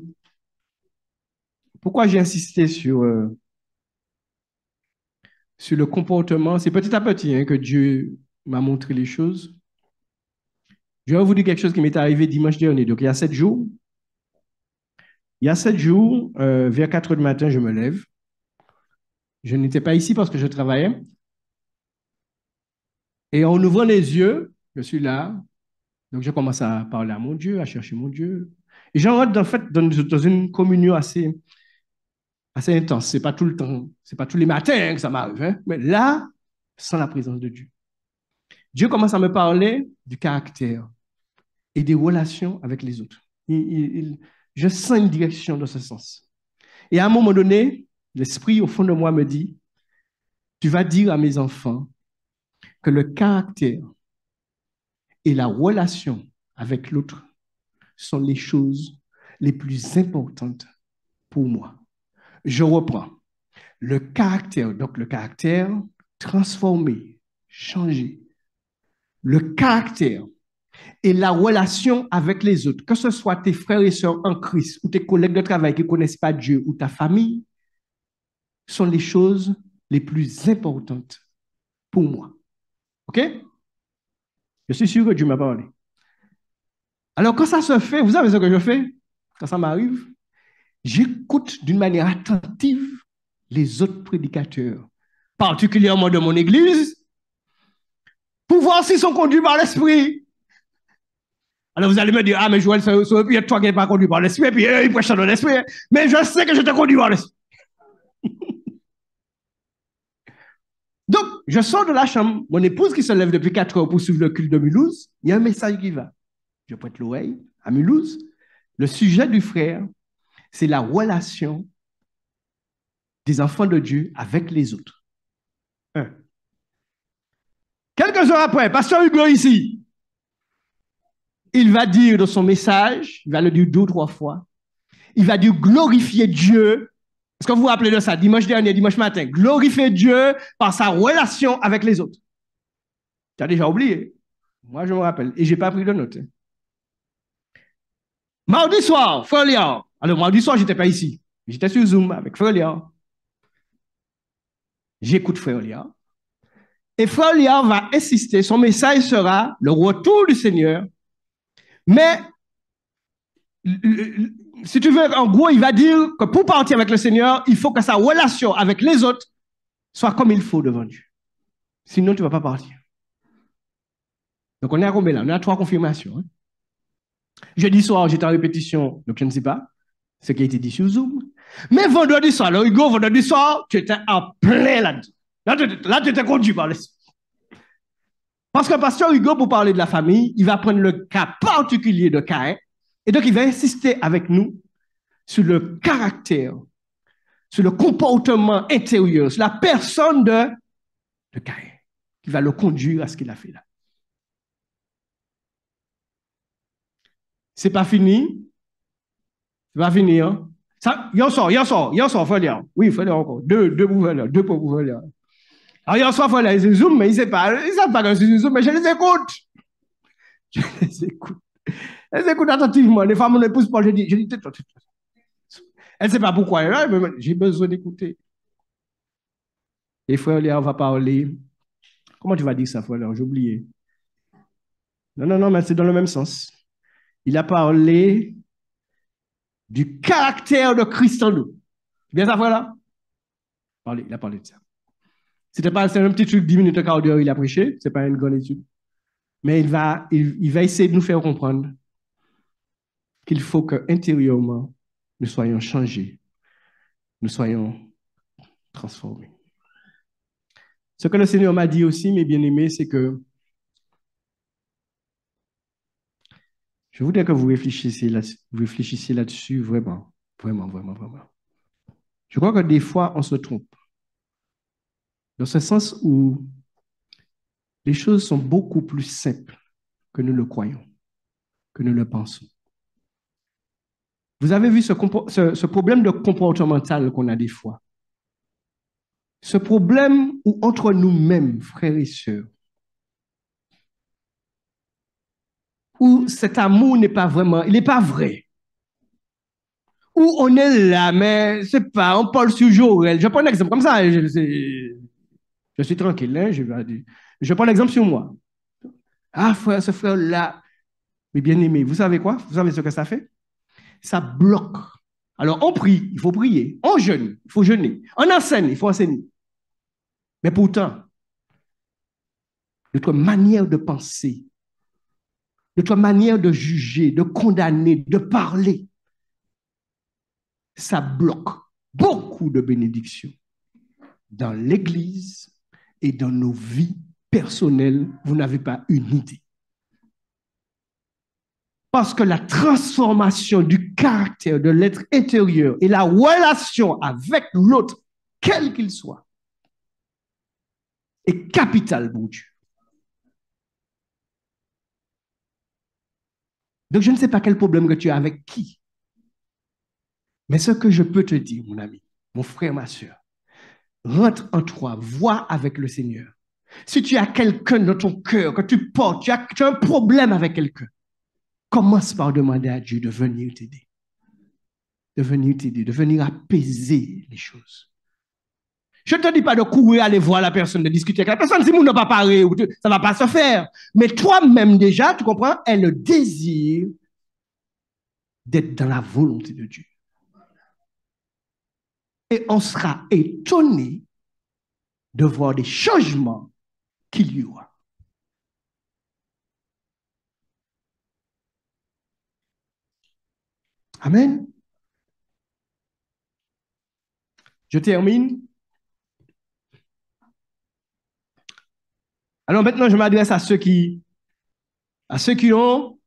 pourquoi j'ai insisté sur le comportement? C'est petit à petit hein, que Dieu m'a montré les choses. Je vais vous dire quelque chose qui m'est arrivé dimanche dernier. Donc, il y a 7 jours. Il y a 7 jours, vers 4 heures du matin, je me lève. Je n'étais pas ici parce que je travaillais. Et en ouvrant les yeux, je suis là. Donc, je commence à parler à mon Dieu, à chercher mon Dieu. Et j'en rentre en fait dans une communion assez intense. C'est pas tout le temps, c'est pas tous les matins que ça m'arrive. Hein? Mais là, sans la présence de Dieu. Dieu commence à me parler du caractère et des relations avec les autres. Je sens une direction dans ce sens. Et à un moment donné, l'esprit au fond de moi me dit, tu vas dire à mes enfants que le caractère et la relation avec l'autre sont les choses les plus importantes pour moi. Je reprends. Le caractère, donc le caractère transformé, changé. Le caractère et la relation avec les autres, que ce soit tes frères et sœurs en Christ ou tes collègues de travail qui ne connaissent pas Dieu ou ta famille, sont les choses les plus importantes pour moi. OK? Je suis sûr que Dieu m'a parlé. Alors, quand ça se fait, vous savez ce que je fais? Quand ça m'arrive, j'écoute d'une manière attentive les autres prédicateurs, particulièrement de mon église, pour voir s'ils sont conduits par l'esprit. Alors vous allez me dire, ah, mais Joël, ça aurait pu être toi qui n'es pas conduit par l'esprit, et puis ils prêchent dans l'esprit. Mais je sais que je te conduis par l'esprit. Donc, je sors de la chambre, mon épouse qui se lève depuis 4 heures pour suivre le culte de Mulhouse, il y a un message qui va. Je prête l'oreille à Mulhouse. Le sujet du frère, c'est la relation des enfants de Dieu avec les autres. Quelques heures après, Pasteur Hugo ici, il va dire dans son message, il va le dire 2 ou 3 fois, il va dire glorifier Dieu. Est-ce que vous vous rappelez de ça, dimanche dernier, dimanche matin? Glorifier Dieu par sa relation avec les autres. Tu as déjà oublié? Moi, je me rappelle. Et je n'ai pas pris de notes. Mardi soir, Frère Léa. Alors, mardi soir, je n'étais pas ici. J'étais sur Zoom avec Frère Léa. J'écoute Frère Léa. Et Frère Léa va insister. Son message sera le retour du Seigneur. Mais si tu veux, en gros, il va dire que pour partir avec le Seigneur, il faut que sa relation avec les autres soit comme il faut devant Dieu. Sinon, tu ne vas pas partir. Donc, on est à combien là? On est à 3 confirmations. Hein? Jeudi soir, j'étais en répétition, donc je ne sais pas ce qui a été dit sur Zoom. Mais vendredi soir, le Hugo, vendredi soir, tu étais en plein là-dedans. Là, tu étais conduit par l'esprit. Parce que Pasteur Hugo, pour parler de la famille, il va prendre le cas particulier de Caïn. Et donc, il va insister avec nous sur le caractère, sur le comportement intérieur, sur la personne de Caïn, qui va le conduire à ce qu'il a fait là. C'est pas fini. C'est pas fini, hein? Ça, il en sort, frère Léa. Oui, frère Léa encore. Deux pour frère Léa, deux pour frère Léa. Alors, il en sort, frère Léa, ils Zoom, mais ils ne savent pas que c'est Zoom, mais je les écoute. Je les écoute. Je les écoute attentivement. Les femmes, mon épouse, je dis, elle ne sait pas pourquoi elle est là, mais j'ai besoin d'écouter. Et frère Léa, on va parler. Comment tu vas dire ça, frère Léa? J'ai oublié. Non, mais c'est dans le même sens. Il a parlé du caractère de Christ en nous. C'est bien ça, frère, là? Il a parlé de ça. C'était pas un petit truc, 10 minutes, un quart d'heure, il a prêché. C'est pas une grande étude. Mais il va essayer de nous faire comprendre qu'il faut qu'intérieurement, nous soyons changés, nous soyons transformés. Ce que le Seigneur m'a dit aussi, mes bien-aimés, c'est que je voudrais que vous réfléchissiez là-dessus vraiment, vraiment, vraiment, vraiment. Je crois que des fois, on se trompe. Dans ce sens où les choses sont beaucoup plus simples que nous le croyons, que nous le pensons. Vous avez vu ce problème de comportemental qu'on a des fois. Ce problème où entre nous-mêmes, frères et sœurs, où cet amour n'est pas vraiment, il n'est pas vrai. Où on est là, mais c'est pas, on parle sur Joël. Je prends un exemple comme ça, je suis tranquille, hein, je prends l'exemple sur moi. Ah, frère, ce frère-là, mais bien aimé, vous savez quoi? Vous savez ce que ça fait? Ça bloque. Alors, on prie, il faut prier. On jeûne, il faut jeûner. On enseigne, il faut enseigner. Mais pourtant, notre manière de penser, notre manière de juger, de condamner, de parler, ça bloque beaucoup de bénédictions dans l'Église et dans nos vies personnelles. Vous n'avez pas une idée. Parce que la transformation du caractère de l'être intérieur et la relation avec l'autre, quel qu'il soit, est capitale pour Dieu. Donc, je ne sais pas quel problème que tu as avec qui. Mais ce que je peux te dire, mon ami, mon frère, ma soeur, rentre en toi, vois avec le Seigneur. Si tu as quelqu'un dans ton cœur que tu portes, tu as un problème avec quelqu'un, commence par demander à Dieu de venir t'aider. De venir t'aider, de venir apaiser les choses. Je ne te dis pas de courir, aller voir la personne, de discuter avec la personne. Si vous n'avez pas parlé, ça ne va pas se faire. Mais toi-même déjà, tu comprends, elle le désir d'être dans la volonté de Dieu. Et on sera étonné de voir des changements qu'il y aura. Amen. Je termine. Alors maintenant, je m'adresse à ceux qui ont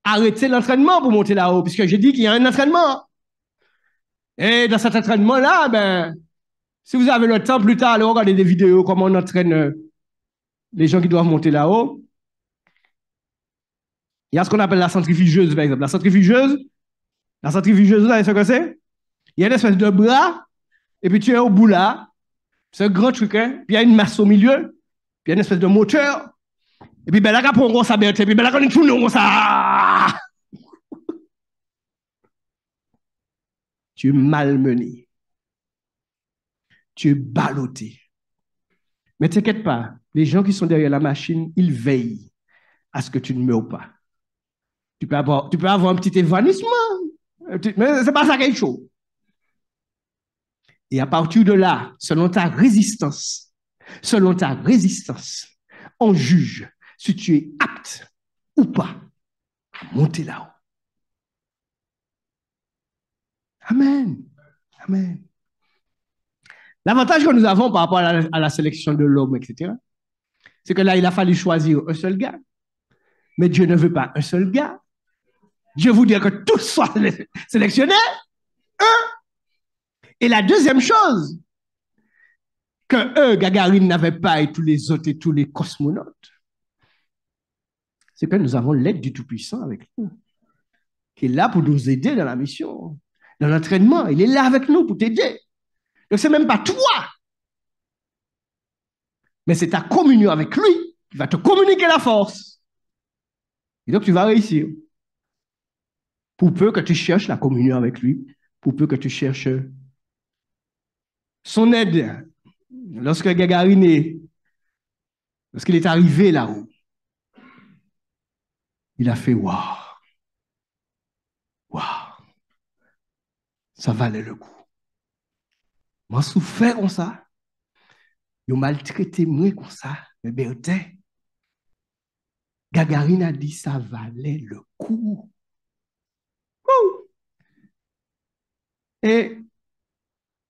arrêté l'entraînement pour monter là-haut, puisque j'ai dit qu'il y a un entraînement. Et dans cet entraînement-là, ben, si vous avez le temps plus tard, allez regarder des vidéos comment on entraîne les gens qui doivent monter là-haut. Il y a ce qu'on appelle la centrifugeuse, par exemple. La centrifugeuse, vous savez ce que c'est? Il y a une espèce de bras, et puis tu es au bout là. C'est un grand truc, hein? Puis il y a une masse au milieu, puis il y a une espèce de moteur. Et puis ben là, quand on ça, et puis ben là, quand on tourne, on ça. Tu es malmené. Tu es ballotté. Mais t'inquiète pas, les gens qui sont derrière la machine, ils veillent à ce que tu ne meurs pas. Tu peux avoir un petit évanouissement, mais c'est pas ça quelque chose. Et à partir de là, selon ta résistance, on juge si tu es apte ou pas à monter là-haut. Amen. Amen. L'avantage que nous avons par rapport à la sélection de l'homme, etc., c'est que là, il a fallu choisir un seul gars. Mais Dieu ne veut pas un seul gars. Dieu voudrait que tous soient sélectionnés. Et la deuxième chose, que Gagarine n'avait pas et tous les autres et tous les cosmonautes, c'est que nous avons l'aide du Tout-Puissant avec nous, qui est là pour nous aider dans la mission, dans l'entraînement. Il est là avec nous pour t'aider. Donc, ce n'est même pas toi, mais c'est ta communion avec lui qui va te communiquer la force. Et donc, tu vas réussir. Pour peu que tu cherches la communion avec lui, pour peu que tu cherches son aide. Lorsque Gagarine lorsqu'il est arrivé là-haut, il a fait waouh, waouh. ça valait le coup. Moi, souffert comme ça. Ils maltraité moi comme ça. Mais Bertin, Gagarine a dit ça valait le coup. Ouh! Et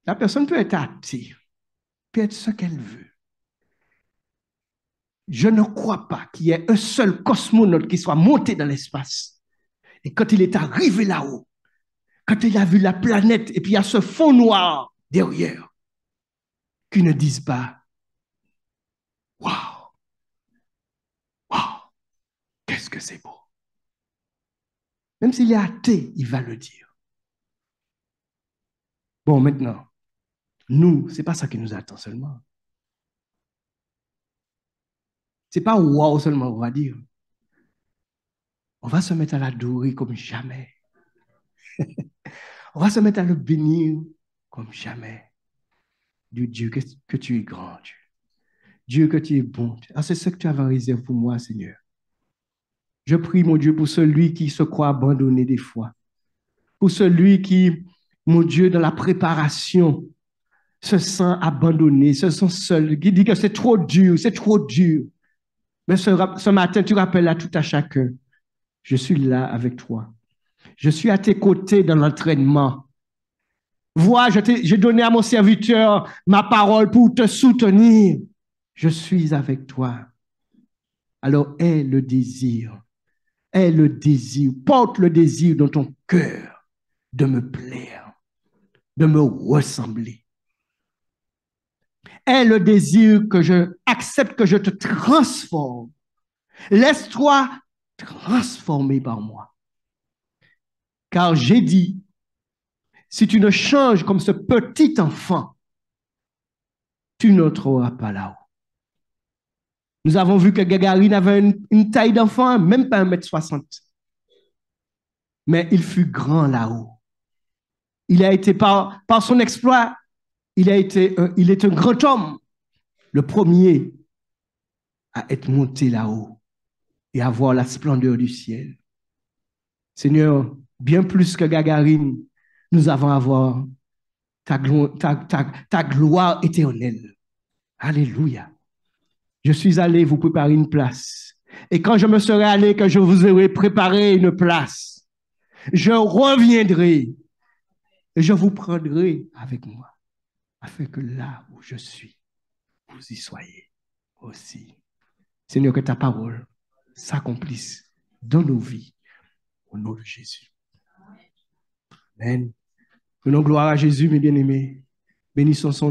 la personne peut être athée, peut être ce qu'elle veut. Je ne crois pas qu'il y ait un seul cosmonaute qui soit monté dans l'espace. Et quand il est arrivé là-haut, quand il a vu la planète et puis il y a ce fond noir derrière, qui ne dise pas waouh, waouh, qu'est-ce que c'est beau. Même s'il est athée, il va le dire. Bon, maintenant, nous, c'est pas ça qui nous attend seulement. C'est pas waouh seulement, on va dire. On va se mettre à l'adorer comme jamais. On va se mettre à le bénir comme jamais. Dieu, que tu es grand, Dieu. Dieu, que tu es bon. Ah, c'est ce que tu avais en réserve pour moi, Seigneur. Je prie, mon Dieu, pour celui qui se croit abandonné des fois. Pour celui qui, mon Dieu, dans la préparation, se sent abandonné, se sent seul, qui dit que c'est trop dur, c'est trop dur. Mais ce matin, tu rappelles à tout à chacun, je suis là avec toi. Je suis à tes côtés dans l'entraînement. Vois, j'ai donné à mon serviteur ma parole pour te soutenir. Je suis avec toi. Alors aie le désir, porte le désir dans ton cœur de me plaire, de me ressembler. Aie le désir que je accepte que je te transforme. Laisse-toi transformer par moi. Car j'ai dit, si tu ne changes comme ce petit enfant, tu n'entreras pas là-haut. Nous avons vu que Gagarine avait une taille d'enfant, même pas 1,60 m. Mais il fut grand là-haut. Il a été, par son exploit, il est un grand homme, le premier à être monté là-haut et à voir la splendeur du ciel. Seigneur, bien plus que Gagarine, nous avons à voir ta gloire éternelle. Alléluia. Je suis allé vous préparer une place. Et quand je me serai allé, que je vous aurai préparé une place, je reviendrai et je vous prendrai avec moi, afin que là où je suis, vous y soyez aussi. Seigneur, que ta parole s'accomplisse dans nos vies, au nom de Jésus. Amen. Donnons gloire à Jésus, mes bien-aimés. Bénissons son